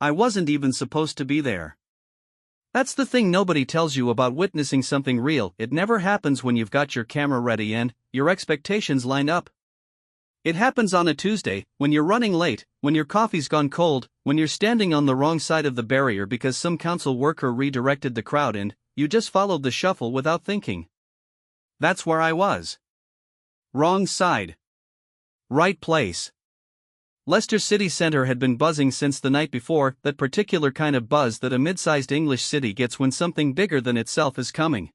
I wasn't even supposed to be there. That's the thing nobody tells you about witnessing something real. It never happens when you've got your camera ready and your expectations line up. It happens on a Tuesday, when you're running late, when your coffee's gone cold, when you're standing on the wrong side of the barrier because some council worker redirected the crowd and you just followed the shuffle without thinking. That's where I was. Wrong side. Right place. Leicester city centre had been buzzing since the night before, that particular kind of buzz that a mid-sized English city gets when something bigger than itself is coming.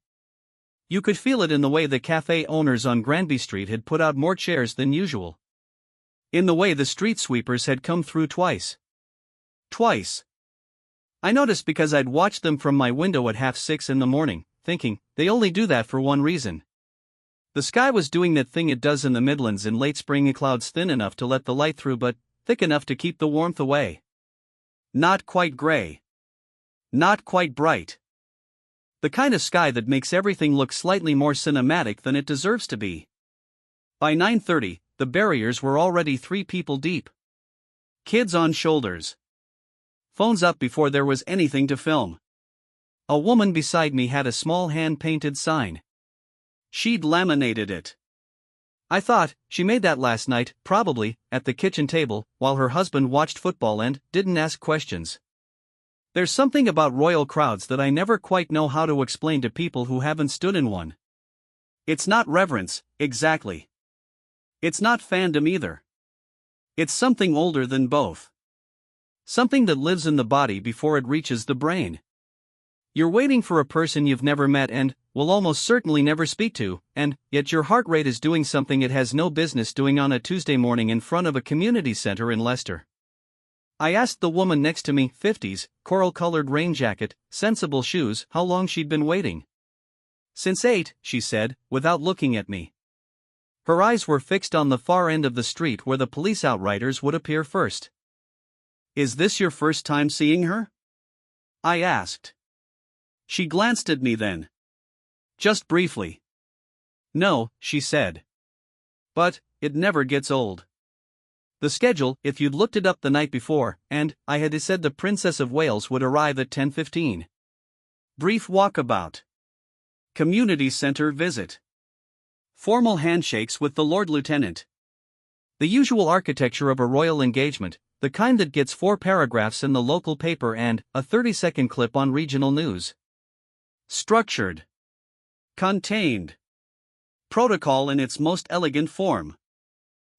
You could feel it in the way the cafe owners on Granby Street had put out more chairs than usual. In the way the street sweepers had come through twice. Twice. I noticed because I'd watched them from my window at 6:30 in the morning, thinking, they only do that for one reason. The sky was doing that thing it does in the Midlands in late spring, clouds thin enough to let the light through but thick enough to keep the warmth away. Not quite grey. Not quite bright. The kind of sky that makes everything look slightly more cinematic than it deserves to be. By 9:30, the barriers were already 3 people deep. Kids on shoulders. Phones up before there was anything to film. A woman beside me had a small hand-painted sign. She'd laminated it. I thought, she made that last night, probably, at the kitchen table, while her husband watched football and didn't ask questions. There's something about royal crowds that I never quite know how to explain to people who haven't stood in one. It's not reverence, exactly. It's not fandom either. It's something older than both. Something that lives in the body before it reaches the brain. You're waiting for a person you've never met and will almost certainly never speak to, and yet your heart rate is doing something it has no business doing on a Tuesday morning in front of a community centre in Leicester. I asked the woman next to me, 50s, coral-colored rain jacket, sensible shoes, how long she'd been waiting. Since 8, she said, without looking at me. Her eyes were fixed on the far end of the street where the police outriders would appear first. Is this your first time seeing her? I asked. She glanced at me then. Just briefly. No, she said. But it never gets old. The schedule, if you'd looked it up the night before, and I had said the Princess of Wales would arrive at 10:15. Brief walkabout. Community centre visit. Formal handshakes with the Lord Lieutenant. The usual architecture of a royal engagement, the kind that gets 4 paragraphs in the local paper and a 30-second clip on regional news. Structured. Contained. Protocol in its most elegant form.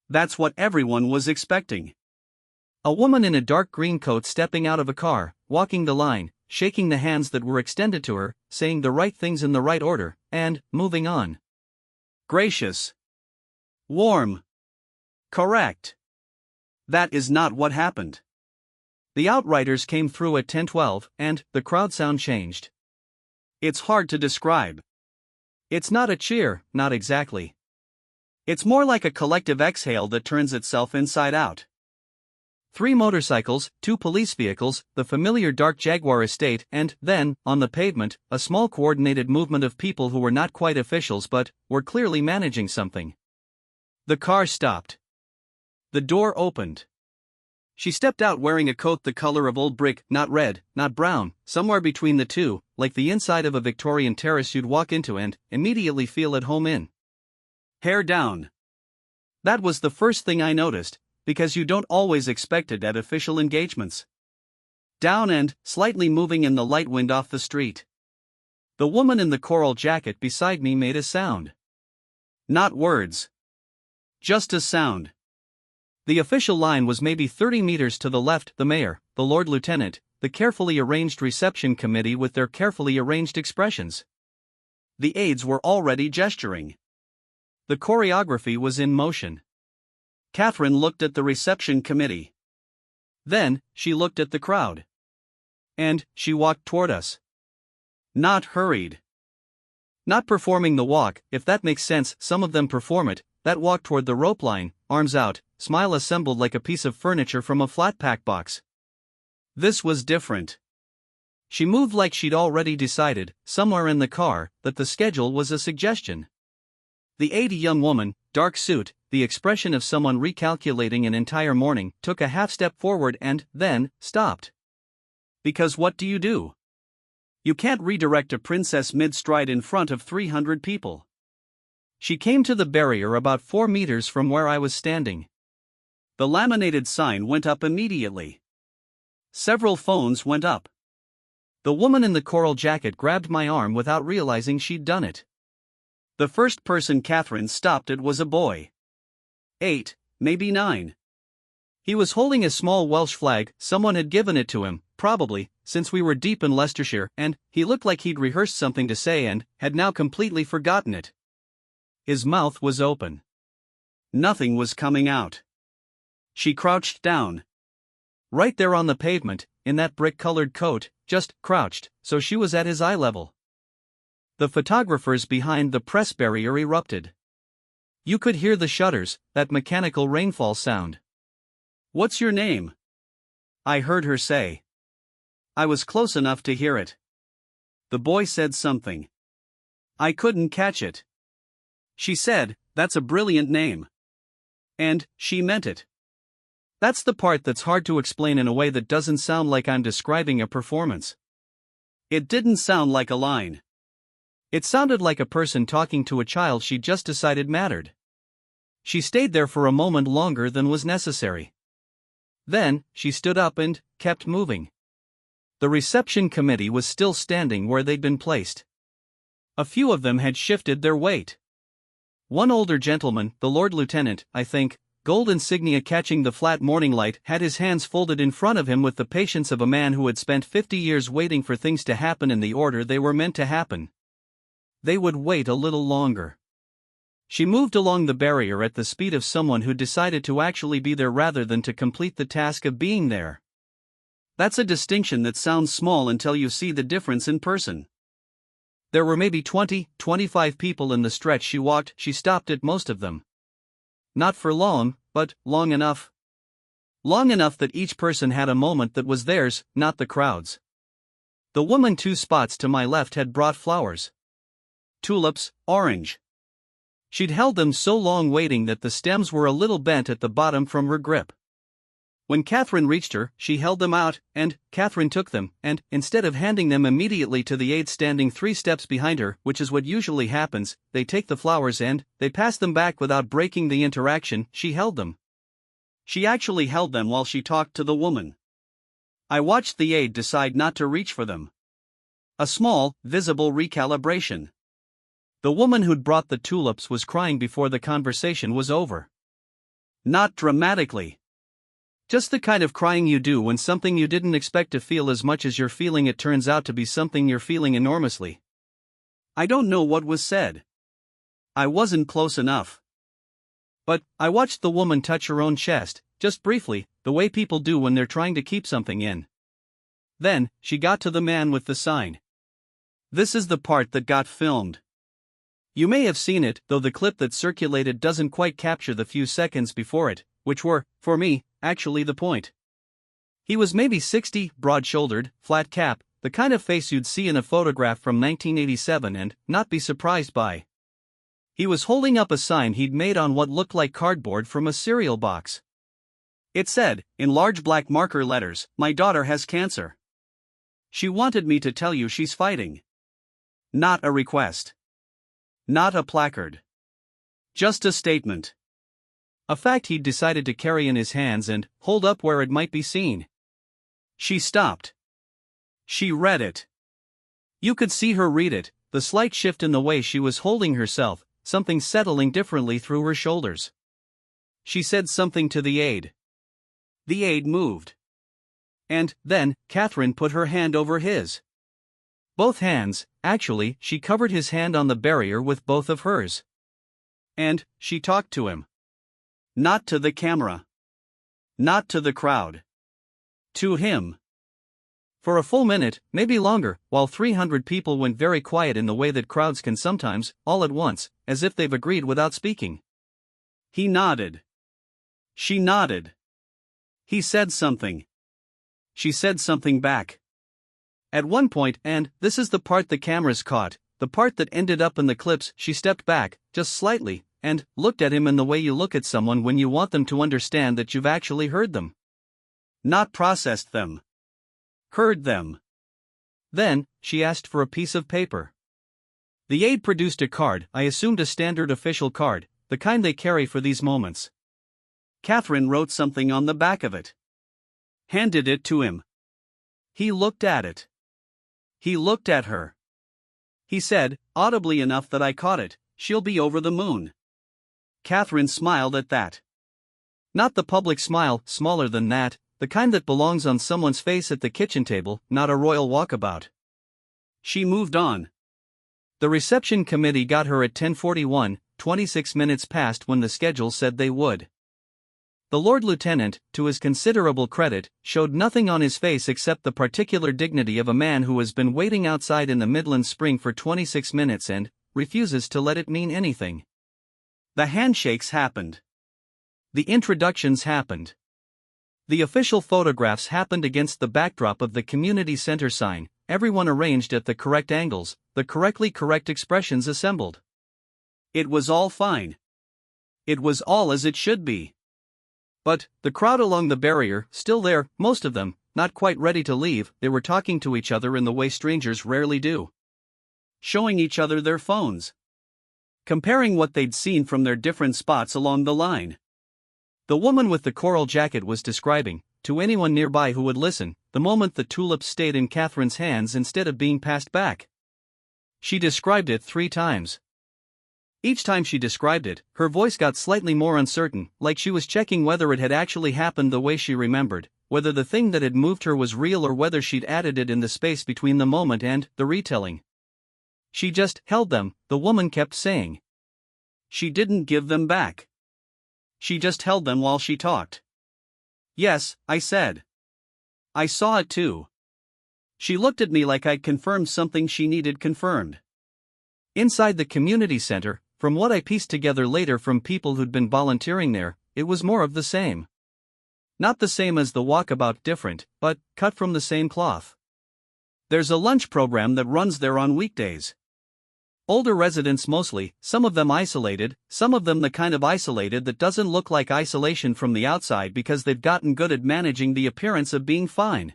That's what everyone was expecting. A woman in a dark green coat stepping out of a car, walking the line, shaking the hands that were extended to her, saying the right things in the right order, and moving on. Gracious. Warm. Correct. That is not what happened. The outriders came through at 10:12, and the crowd sound changed. It's hard to describe. It's not a cheer, not exactly. It's more like a collective exhale that turns itself inside out. 3 motorcycles, 2 police vehicles, the familiar dark Jaguar estate, and then, on the pavement, a small coordinated movement of people who were not quite officials but were clearly managing something. The car stopped. The door opened. She stepped out wearing a coat the color of old brick, not red, not brown, somewhere between the two, like the inside of a Victorian terrace you'd walk into and immediately feel at home in. Hair down. That was the first thing I noticed, because you don't always expect it at official engagements. Down and slightly moving in the light wind off the street. The woman in the coral jacket beside me made a sound. Not words. Just a sound. The official line was maybe 30 meters to the left, the mayor, the Lord Lieutenant, the carefully arranged reception committee with their carefully arranged expressions. The aides were already gesturing. The choreography was in motion. Catherine looked at the reception committee. Then, she looked at the crowd. And she walked toward us. Not hurried. Not performing the walk, if that makes sense. Some of them perform it, that walk toward the rope line, arms out, smile assembled like a piece of furniture from a flat-pack box. This was different. She moved like she'd already decided, somewhere in the car, that the schedule was a suggestion. The 80 young woman, dark suit, the expression of someone recalculating an entire morning, took a half step forward and then stopped. Because what do? You can't redirect a princess mid-stride in front of 300 people. She came to the barrier about 4 meters from where I was standing. The laminated sign went up immediately. Several phones went up. The woman in the coral jacket grabbed my arm without realizing she'd done it. The first person Catherine stopped at was a boy. 8, maybe 9. He was holding a small Welsh flag. Someone had given it to him, probably, since we were deep in Leicestershire, and he looked like he'd rehearsed something to say and had now completely forgotten it. His mouth was open. Nothing was coming out. She crouched down. Right there on the pavement, in that brick-colored coat, just crouched, so she was at his eye level. The photographers behind the press barrier erupted. You could hear the shutters, that mechanical rainfall sound. "What's your name?" I heard her say. I was close enough to hear it. The boy said something. I couldn't catch it. She said, "That's a brilliant name." And she meant it. That's the part that's hard to explain in a way that doesn't sound like I'm describing a performance. It didn't sound like a line. It sounded like a person talking to a child she just decided mattered. She stayed there for a moment longer than was necessary. Then, she stood up and kept moving. The reception committee was still standing where they'd been placed. A few of them had shifted their weight. One older gentleman, the Lord Lieutenant, I think, gold insignia catching the flat morning light, had his hands folded in front of him with the patience of a man who had spent 50 years waiting for things to happen in the order they were meant to happen. They would wait a little longer. She moved along the barrier at the speed of someone who decided to actually be there rather than to complete the task of being there. That's a distinction that sounds small until you see the difference in person. There were maybe 20-25 people in the stretch she walked. She stopped at most of them. Not for long, but long enough. Long enough that each person had a moment that was theirs, not the crowd's. The woman 2 spots to my left had brought flowers. Tulips, orange. She'd held them so long waiting that the stems were a little bent at the bottom from her grip. When Catherine reached her, she held them out, and Catherine took them, and, instead of handing them immediately to the aide standing 3 steps behind her, which is what usually happens, they take the flowers and they pass them back without breaking the interaction. She held them. She actually held them while she talked to the woman. I watched the aide decide not to reach for them. A small, visible recalibration. The woman who'd brought the tulips was crying before the conversation was over. Not dramatically. Just the kind of crying you do when something you didn't expect to feel as much as you're feeling it turns out to be something you're feeling enormously. I don't know what was said. I wasn't close enough. But I watched the woman touch her own chest, just briefly, the way people do when they're trying to keep something in. Then, she got to the man with the sign. This is the part that got filmed. You may have seen it, though the clip that circulated doesn't quite capture the few seconds before it, which were, for me, actually the point. He was maybe 60, broad-shouldered, flat cap, the kind of face you'd see in a photograph from 1987 and not be surprised by. He was holding up a sign he'd made on what looked like cardboard from a cereal box. It said, in large black marker letters, "My daughter has cancer. She wanted me to tell you she's fighting." Not a request. Not a placard. Just a statement. A fact he'd decided to carry in his hands and hold up where it might be seen. She stopped. She read it. You could see her read it, the slight shift in the way she was holding herself, something settling differently through her shoulders. She said something to the aide. The aide moved. And then, Catherine put her hand over his. Both hands, actually, she covered his hand on the barrier with both of hers. And she talked to him. Not to the camera. Not to the crowd. To him. For a full minute, maybe longer, while 300 people went very quiet in the way that crowds can sometimes, all at once, as if they've agreed without speaking. He nodded. She nodded. He said something. She said something back. At one point, and this is the part the cameras caught, the part that ended up in the clips, she stepped back, just slightly, and looked at him in the way you look at someone when you want them to understand that you've actually heard them. Not processed them. Heard them. Then, she asked for a piece of paper. The aide produced a card, I assumed a standard official card, the kind they carry for these moments. Catherine wrote something on the back of it. Handed it to him. He looked at it. He looked at her. He said, audibly enough that I caught it, "She'll be over the moon." Catherine smiled at that. Not the public smile, smaller than that, the kind that belongs on someone's face at the kitchen table, not a royal walkabout. She moved on. The reception committee got her at 10:41, 26 minutes past when the schedule said they would. The Lord Lieutenant, to his considerable credit, showed nothing on his face except the particular dignity of a man who has been waiting outside in the Midland spring for 26 minutes and refuses to let it mean anything. The handshakes happened. The introductions happened. The official photographs happened against the backdrop of the community center sign, everyone arranged at the correct angles, the correctly correct expressions assembled. It was all fine. It was all as it should be. But, the crowd along the barrier, still there, most of them, not quite ready to leave, they were talking to each other in the way strangers rarely do. Showing each other their phones. Comparing what they'd seen from their different spots along the line. The woman with the coral jacket was describing, to anyone nearby who would listen, the moment the tulips stayed in Catherine's hands instead of being passed back. She described it 3 times. Each time she described it, her voice got slightly more uncertain, like she was checking whether it had actually happened the way she remembered, whether the thing that had moved her was real or whether she'd added it in the space between the moment and the retelling. She just held them, the woman kept saying. She didn't give them back. She just held them while she talked. Yes, I said. I saw it too. She looked at me like I'd confirmed something she needed confirmed. Inside the community center, from what I pieced together later from people who'd been volunteering there, it was more of the same. Not the same as the walkabout, different, but cut from the same cloth. There's a lunch program that runs there on weekdays. Older residents mostly, some of them isolated, some of them the kind of isolated that doesn't look like isolation from the outside because they've gotten good at managing the appearance of being fine.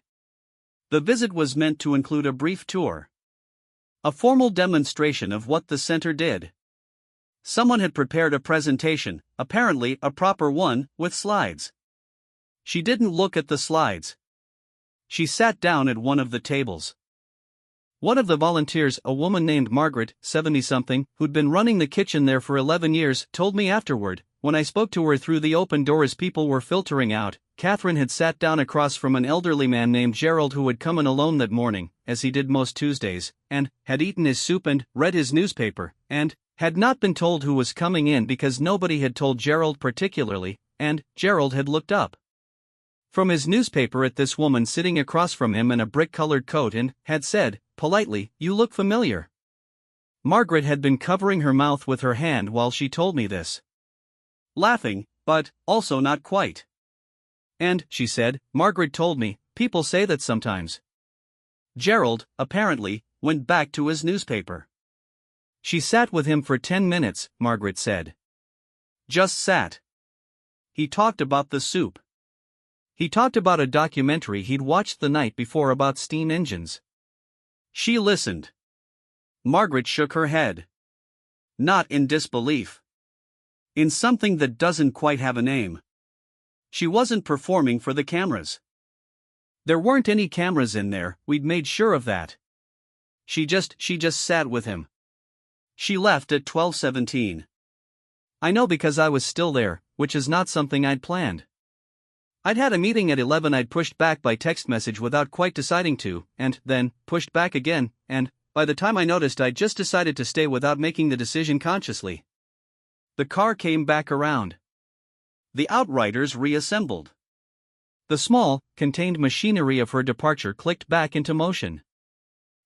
The visit was meant to include a brief tour. A formal demonstration of what the center did. Someone had prepared a presentation, apparently a proper one, with slides. She didn't look at the slides. She sat down at one of the tables. One of the volunteers, a woman named Margaret, 70-something, who'd been running the kitchen there for 11 years, told me afterward, when I spoke to her through the open door as people were filtering out, Catherine had sat down across from an elderly man named Gerald who had come in alone that morning, as he did most Tuesdays, and had eaten his soup and read his newspaper, and had not been told who was coming in because nobody had told Gerald particularly, and Gerald had looked up from his newspaper at this woman sitting across from him in a brick-colored coat and had said, politely, "You look familiar." Margaret had been covering her mouth with her hand while she told me this. Laughing, but also not quite. And, she said, Margaret told me, people say that sometimes. Gerald, apparently, went back to his newspaper. She sat with him for 10 minutes, Margaret said. Just sat. He talked about the soup. He talked about a documentary he'd watched the night before about steam engines. She listened. Margaret shook her head. Not in disbelief. In something that doesn't quite have a name. She wasn't performing for the cameras. There weren't any cameras in there, we'd made sure of that. She just sat with him. She left at 12:17. I know because I was still there, which is not something I'd planned. I'd had a meeting at 11 I'd pushed back by text message without quite deciding to, and then, pushed back again, and, by the time I noticed I'd just decided to stay without making the decision consciously. The car came back around. The outriders reassembled. The small, contained machinery of her departure clicked back into motion.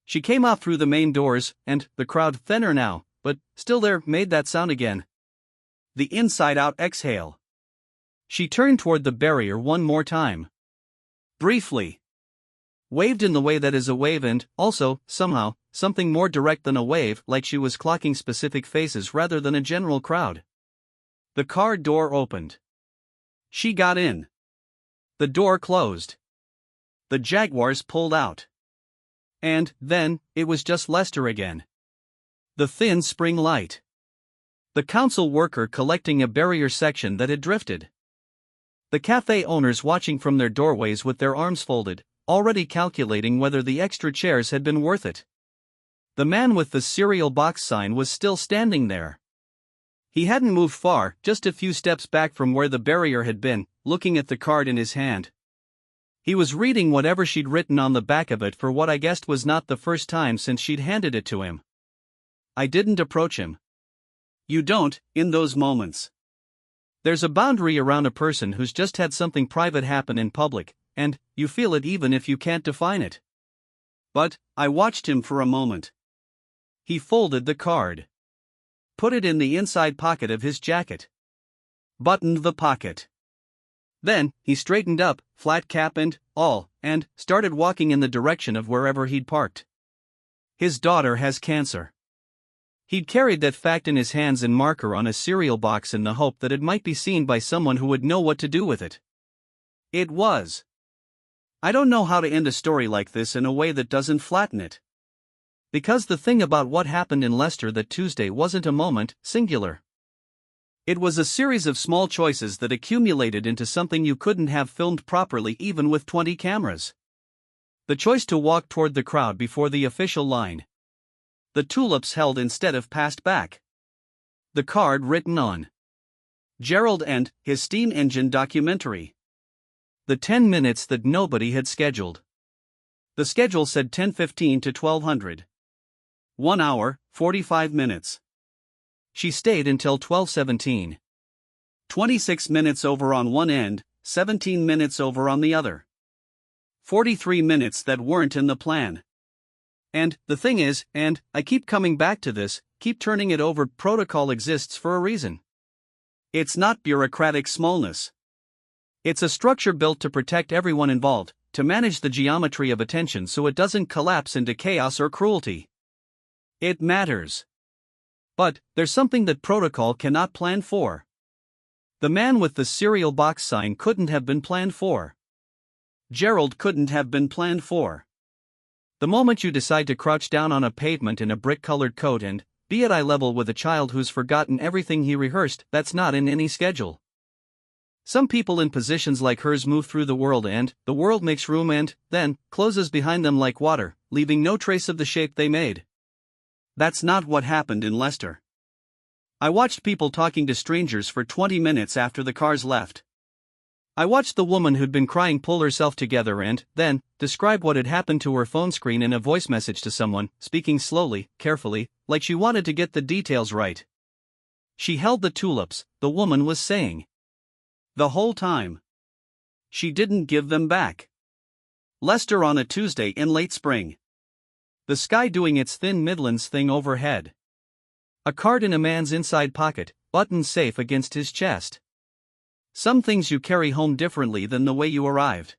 She came out through the main doors, and, the crowd thinner now, but still there, made that sound again. The inside-out exhale. She turned toward the barrier one more time. Briefly. Waved in the way that is a wave and, also, somehow, something more direct than a wave, like she was clocking specific faces rather than a general crowd. The car door opened. She got in. The door closed. the Jaguars pulled out. And, then, it was just Leicester again. The thin spring light. The council worker collecting a barrier section that had drifted. The cafe owners watching from their doorways with their arms folded, already calculating whether the extra chairs had been worth it. The man with the cereal box sign was still standing there. He hadn't moved far, just a few steps back from where the barrier had been, looking at the card in his hand. He was reading whatever she'd written on the back of it for what I guessed was not the first time since she'd handed it to him. I didn't approach him. You don't, in those moments. There's a boundary around a person who's just had something private happen in public, and you feel it even if you can't define it. But I watched him for a moment. He folded the card. Put it in the inside pocket of his jacket. Buttoned the pocket. Then, he straightened up, flat cap and all, and started walking in the direction of wherever he'd parked. His daughter has cancer. He'd carried that fact in his hands and marker on a cereal box in the hope that it might be seen by someone who would know what to do with it. It was. I don't know how to end a story like this in a way that doesn't flatten it. Because the thing about what happened in Leicester that Tuesday wasn't a moment, singular. It was a series of small choices that accumulated into something you couldn't have filmed properly even with 20 cameras. The choice to walk toward the crowd before the official line. The tulips held instead of passed back. The card written on. Gerald and his steam engine documentary. The 10 minutes that nobody had scheduled. The schedule said 10:15 to 1200. 1 hour, 45 minutes. She stayed until 12:17. 26 minutes over on one end, 17 minutes over on the other. 43 minutes that weren't in the plan. And, the thing is, and I keep coming back to this, keep turning it over, protocol exists for a reason. It's not bureaucratic smallness. It's a structure built to protect everyone involved, to manage the geometry of attention so it doesn't collapse into chaos or cruelty. It matters. But, there's something that protocol cannot plan for. The man with the cereal box sign couldn't have been planned for. Gerald couldn't have been planned for. The moment you decide to crouch down on a pavement in a brick-colored coat and be at eye level with a child who's forgotten everything he rehearsed, that's not in any schedule. Some people in positions like hers move through the world and the world makes room and, then, closes behind them like water, leaving no trace of the shape they made. That's not what happened in Leicester. I watched people talking to strangers for 20 minutes after the cars left. I watched the woman who'd been crying pull herself together and, then, describe what had happened to her phone screen in a voice message to someone, speaking slowly, carefully, like she wanted to get the details right. She held the tulips, the woman was saying. The whole time. She didn't give them back. Leicester on a Tuesday in late spring. The sky doing its thin Midlands thing overhead. A card in a man's inside pocket, buttoned safe against his chest. Some things you carry home differently than the way you arrived.